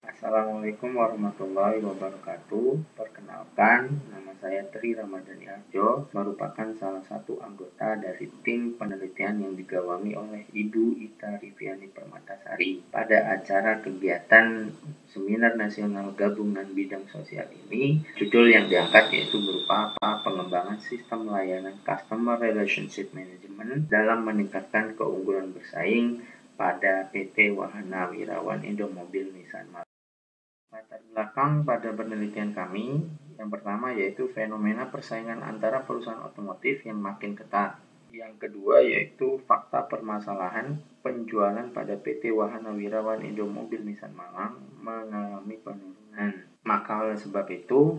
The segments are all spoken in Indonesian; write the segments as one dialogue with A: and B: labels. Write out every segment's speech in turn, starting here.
A: Assalamualaikum warahmatullahi wabarakatuh. Perkenalkan, nama saya Tri Ramadhani Arjo, merupakan salah satu anggota dari tim penelitian yang digawangi oleh Ibu Ita Riviani Permatasari. Pada acara kegiatan Seminar Nasional Gabungan Bidang Sosial ini, judul yang diangkat yaitu berupa pengembangan sistem layanan Customer Relationship Management dalam meningkatkan keunggulan bersaing pada PT Wahana Wirawan Indomobil Nissan Malang. Latar belakang pada penelitian kami, yang pertama yaitu fenomena persaingan antara perusahaan otomotif yang makin ketat. Yang kedua yaitu fakta permasalahan penjualan pada PT Wahana Wirawan Indomobil Nissan Malang mengalami penurunan. Maka oleh sebab itu,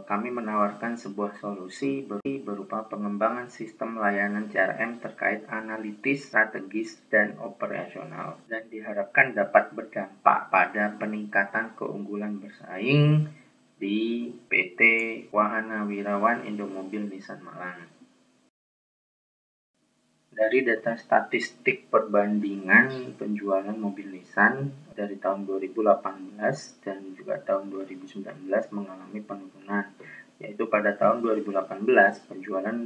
A: kami menawarkan sebuah solusi berupa pengembangan sistem layanan CRM terkait analitis, strategis, dan operasional, dan diharapkan dapat berdampak pada peningkatan keunggulan bersaing di PT Wahana Wirawan Indomobil Nissan Malang. Dari data statistik perbandingan penjualan mobil Nissan dari tahun 2018 dan juga tahun 2019 mengalami penurunan, yaitu pada tahun 2018 penjualan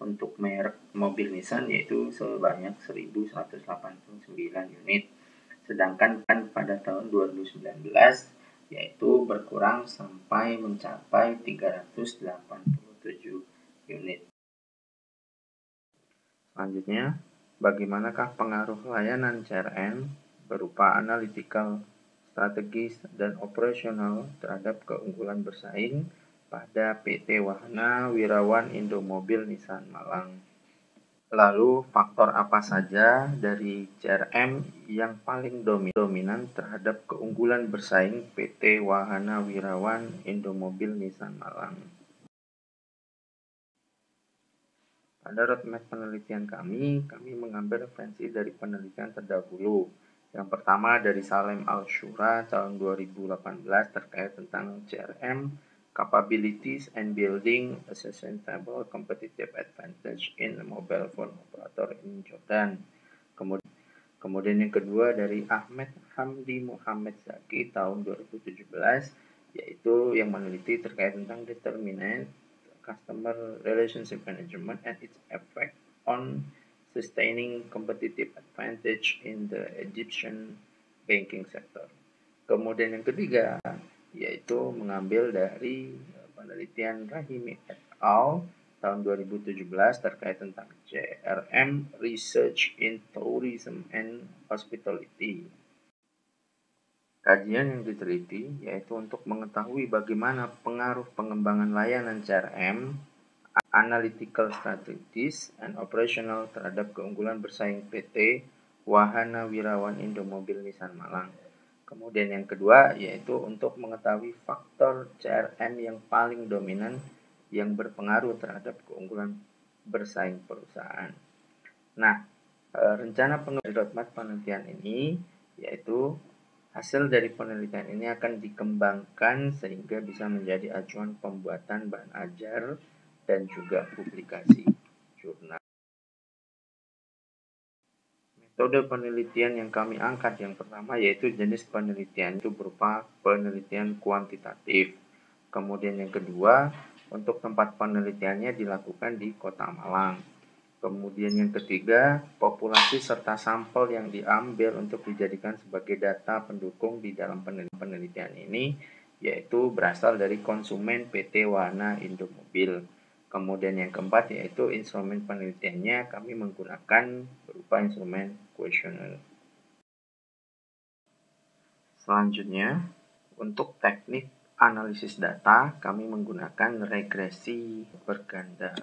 A: untuk merek mobil Nissan yaitu sebanyak 1.189 unit, sedangkan pada tahun 2019 yaitu berkurang sampai mencapai 387 unit. Selanjutnya, bagaimanakah pengaruh layanan CRM berupa analytical, strategis, dan operasional terhadap keunggulan bersaing pada PT Wahana Wirawan Indomobil Nissan Malang? Lalu, faktor apa saja dari CRM yang paling dominan terhadap keunggulan bersaing PT Wahana Wirawan Indomobil Nissan Malang? Pada roadmap penelitian kami mengambil referensi dari penelitian terdahulu. Yang pertama dari Salem Al-Shura tahun 2018 terkait tentang CRM, Capabilities and Building a Sustainable Competitive Advantage in Mobile Phone Operator in Jordan. Kemudian yang kedua dari Ahmed Hamdi Muhammad Zaki tahun 2017, yaitu yang meneliti terkait tentang determinant Customer Relationship Management and its effect on sustaining competitive advantage in the Egyptian banking sector. Kemudian yang ketiga yaitu mengambil dari penelitian Rahimi et al. Tahun 2017 terkait tentang CRM Research in Tourism and Hospitality. Kajian yang diteliti yaitu untuk mengetahui bagaimana pengaruh pengembangan layanan CRM, analytical strategies, and operational terhadap keunggulan bersaing PT Wahana Wirawan Indomobil Nissan Malang. Kemudian yang kedua yaitu untuk mengetahui faktor CRM yang paling dominan yang berpengaruh terhadap keunggulan bersaing perusahaan. Nah, rencana penulis roadmap penelitian ini yaitu hasil dari penelitian ini akan dikembangkan sehingga bisa menjadi acuan pembuatan bahan ajar dan juga publikasi jurnal. Metode penelitian yang kami angkat yang pertama yaitu jenis penelitian itu berupa penelitian kuantitatif. Kemudian yang kedua, untuk tempat penelitiannya dilakukan di Kota Malang. Kemudian yang ketiga, populasi serta sampel yang diambil untuk dijadikan sebagai data pendukung di dalam penelitian ini yaitu berasal dari konsumen PT Wahana Indomobil. Kemudian yang keempat yaitu instrumen penelitiannya kami menggunakan berupa instrumen kuesioner. Selanjutnya, untuk teknik analisis data kami menggunakan regresi berganda.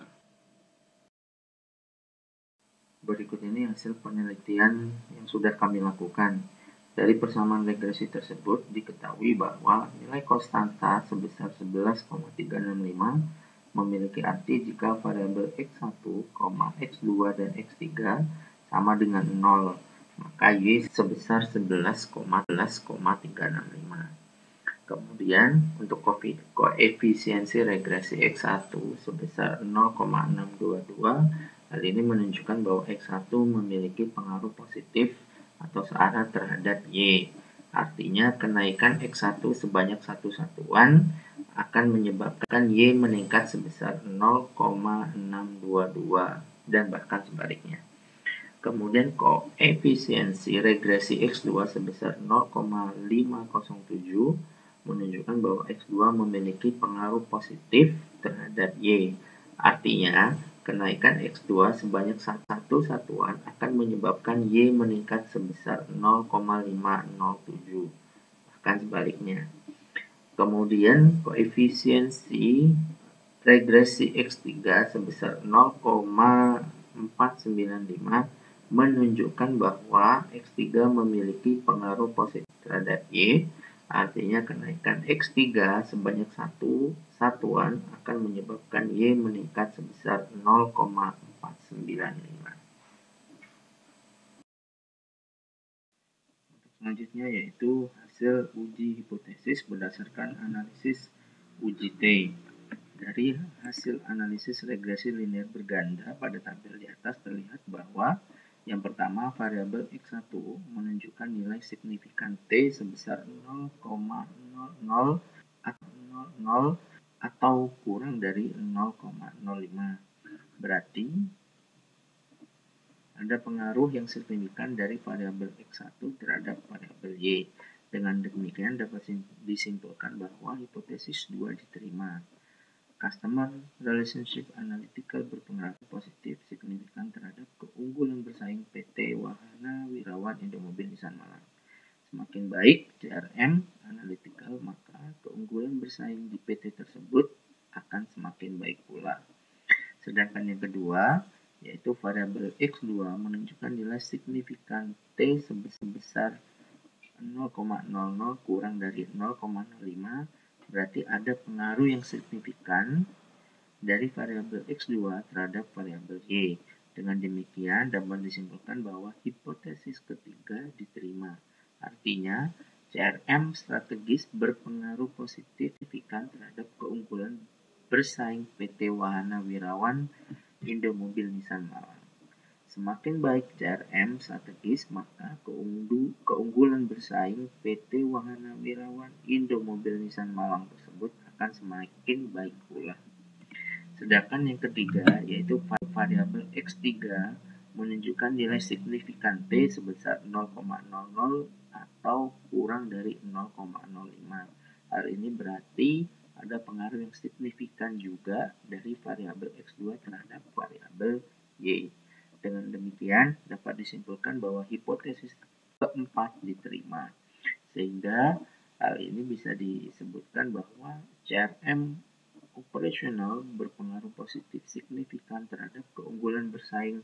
A: Berikut ini hasil penelitian yang sudah kami lakukan. Dari persamaan regresi tersebut diketahui bahwa nilai konstanta sebesar 11,365 memiliki arti jika variabel X1, X2, dan X3 sama dengan 0, maka Y sebesar 11,365. Kemudian untuk koefisiensi regresi X1 sebesar 0,622, hal ini menunjukkan bahwa X1 memiliki pengaruh positif atau searah terhadap Y. Artinya kenaikan X1 sebanyak satu satuan akan menyebabkan Y meningkat sebesar 0,622 dan bahkan sebaliknya. Kemudian koefisiensi regresi X2 sebesar 0,507 menunjukkan bahwa X2 memiliki pengaruh positif terhadap Y. Artinya, kenaikan X2 sebanyak satu satuan akan menyebabkan Y meningkat sebesar 0,507. Bahkan sebaliknya. Kemudian koefisiensi regresi X3 sebesar 0,495 menunjukkan bahwa X3 memiliki pengaruh positif terhadap Y. Artinya kenaikan X3 sebanyak satu satuan akan menyebabkan Y meningkat sebesar 0,495. Selanjutnya yaitu hasil uji hipotesis berdasarkan analisis uji T. Dari hasil analisis regresi linear berganda pada tampil di atas terlihat bahwa yang pertama, variabel X1 menunjukkan nilai signifikan T sebesar 0,00 atau kurang dari 0,05. Berarti ada pengaruh yang signifikan dari variabel X1 terhadap variabel Y. Dengan demikian dapat disimpulkan bahwa hipotesis 2 diterima. Customer Relationship Analytical berpengaruh positif signifikan terhadap keunggulan bersaing PT Wahana Wirawan Indomobil Nissan Malang. Semakin baik CRM Analytical, maka keunggulan bersaing di PT tersebut akan semakin baik pula. Sedangkan yang kedua, yaitu variabel X2 menunjukkan nilai signifikan T sebesar 0,00 kurang dari 0,05. Berarti ada pengaruh yang signifikan dari variabel X2 terhadap variabel Y. Dengan demikian dapat disimpulkan bahwa hipotesis ketiga diterima. Artinya, CRM strategis berpengaruh positif signifikan terhadap keunggulan bersaing PT Wahana Wirawan Indomobil Nissan Malang. Semakin baik CRM strategis, maka keunggulan bersaing PT Wahana Wirawan Indomobil Nissan Malang tersebut akan semakin baik pula. Sedangkan yang ketiga, yaitu variabel X3 menunjukkan nilai signifikan T sebesar 0,00 atau kurang dari 0,05. Hal ini berarti ada pengaruh yang signifikan juga dari variabel X2 terhadap variabel Y. Dengan demikian, dapat disimpulkan bahwa hipotesis keempat diterima. Sehingga hal ini bisa disebutkan bahwa CRM operasional berpengaruh positif signifikan terhadap keunggulan bersaing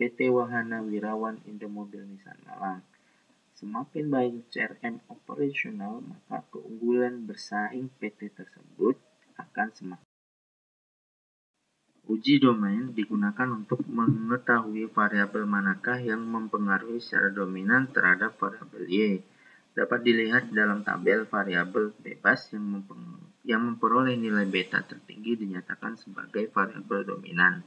A: PT Wahana Wirawan Indomobil Nissan Malang. Semakin baik CRM operasional, maka keunggulan bersaing PT tersebut akan semakin. Uji domain digunakan untuk mengetahui variabel manakah yang mempengaruhi secara dominan terhadap variabel Y. Dapat dilihat dalam tabel variabel bebas yang memperoleh nilai beta tertinggi dinyatakan sebagai variabel dominan.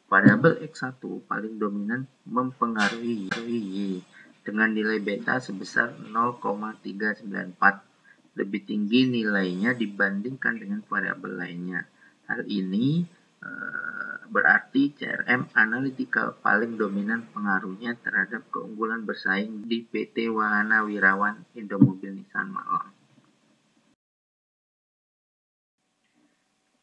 A: Variabel X1 paling dominan mempengaruhi Y dengan nilai beta sebesar 0,394. Lebih tinggi nilainya dibandingkan dengan variabel lainnya. Hal ini berarti CRM Analytical paling dominan pengaruhnya terhadap keunggulan bersaing di PT Wahana Wirawan Indomobil Nissan Malang.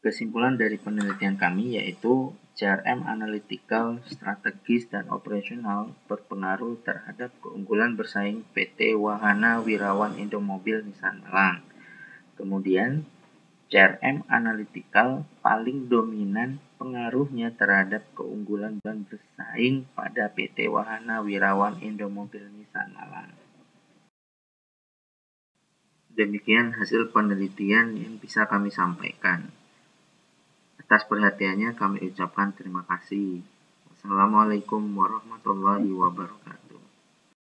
A: Kesimpulan dari penelitian kami yaitu CRM Analytical, strategis, dan operasional berpengaruh terhadap keunggulan bersaing PT Wahana Wirawan Indomobil Nissan Malang. Kemudian CRM Analytical paling dominan pengaruhnya terhadap keunggulan dan bersaing pada PT Wahana Wirawan Indomobil Nissan Malang. Demikian hasil penelitian yang bisa kami sampaikan. Atas perhatiannya kami ucapkan terima kasih. Wassalamualaikum warahmatullahi wabarakatuh.